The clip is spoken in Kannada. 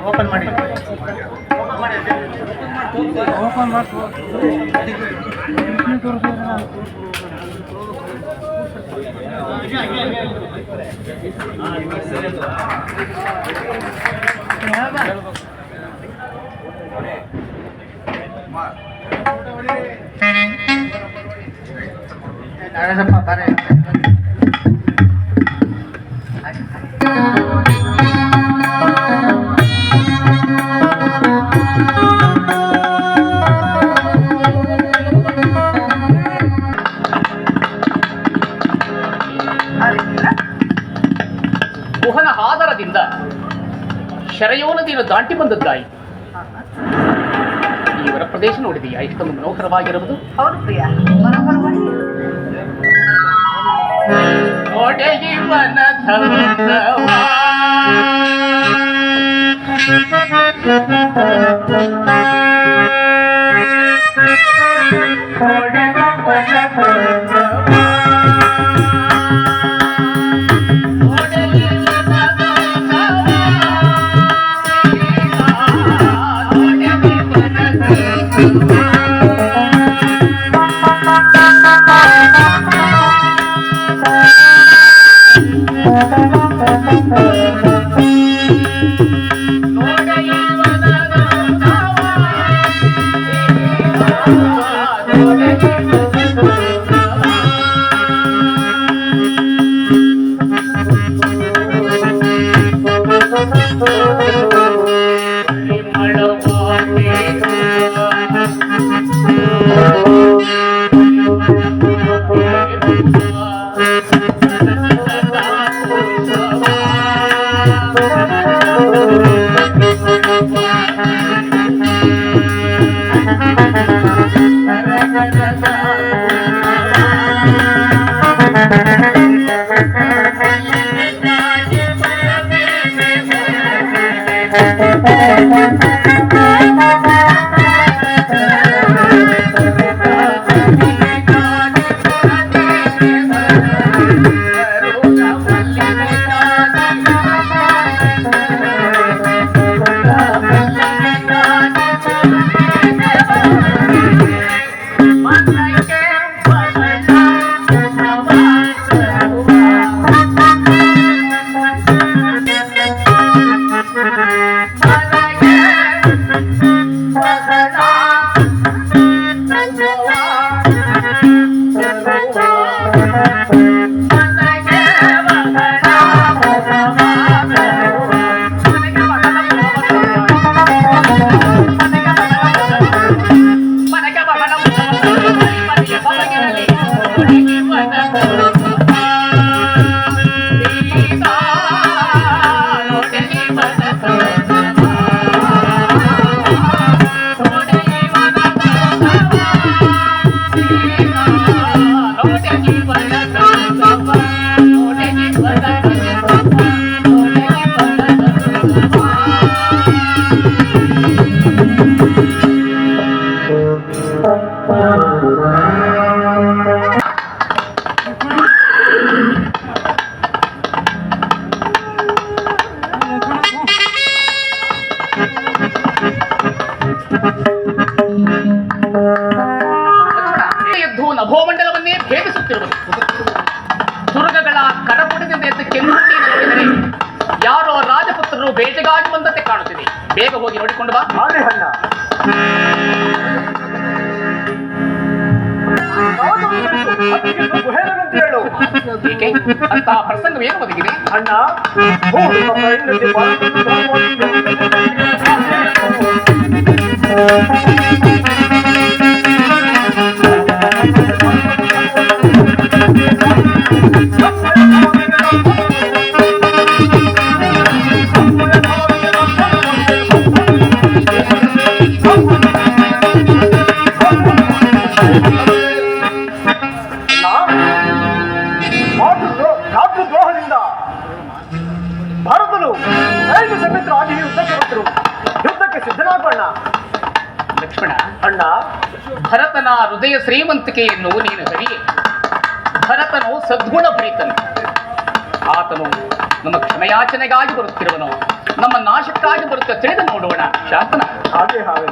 ಓಪನ್ ಮಾಡಿ ಓಪನ್ ಬಾರೆ ಗುಹನ ಆಧಾರದಿಂದ ಶರಯೋ ನದಿಯನ್ನು ದಾಟಿ ಬಂದದ್ದಾಯಿ. ಇವರ ಪ್ರದೇಶ ನೋಡಿದೆಯಾ ಇಷ್ಟೊಂದು ಮನೋಹರವಾಗಿರುವುದು? ಹೌದು ಪ್ರಿಯ. ನಭೋಮಂಡಲವನ್ನೇ ಭೇದಿಸುತ್ತಿರುವುದು. ದುರ್ಗಗಳ ಕರಪುಟದಿಂದ ಎದ್ದು ಕೆನ್ನುಟ್ಟಿಯನ್ನು ನೋಡಿದರೆ ಯಾರೋ ರಾಜಪುತ್ರರು ಬೇಟೆಗಾಗಿ ಬಂದಂತೆ ಕಾಣುತ್ತಿದೆ. ಬೇಗ ಹೋಗಿ ನೋಡಿಕೊಂಡು ಬಾ. ಏಕೆ ಅಂತ ಪ್ರಸಂಗವೇನು ಒದಗಿದೆ ಅಣ್ಣ? ಮಾತೃದ್ರೋಹದಿಂದ ಭರತನು ಸೈನ್ಯ ಸಮೇತರಾಗಿ ಯುದ್ಧಕ್ಕೆ ಬಂದರು. ಯುದ್ಧಕ್ಕೆ ಸಿದ್ಧನಾಗೋಣ. ಲಕ್ಷ್ಮಣ, ಅಣ್ಣ, ಭರತನ ಹೃದಯ ಶ್ರೀಮಂತಿಕೆಯನ್ನು ನೀನು ಹರಿಯೇ. ಭರತನು ಸದ್ಗುಣ ಭರಿತನು. ಆತನು ನಮ್ಮ ಕ್ಷಮಯಾಚನೆಗಾಗಿ ಬರುತ್ತಿರುವನು, ನಮ್ಮ ನಾಶಕ್ಕಾಗಿ ಬರುತ್ತೆ ತಿಳಿದು ನೋಡೋಣ. ಶಾಂತನ ಹಾಗೆ ಹಾಗೆ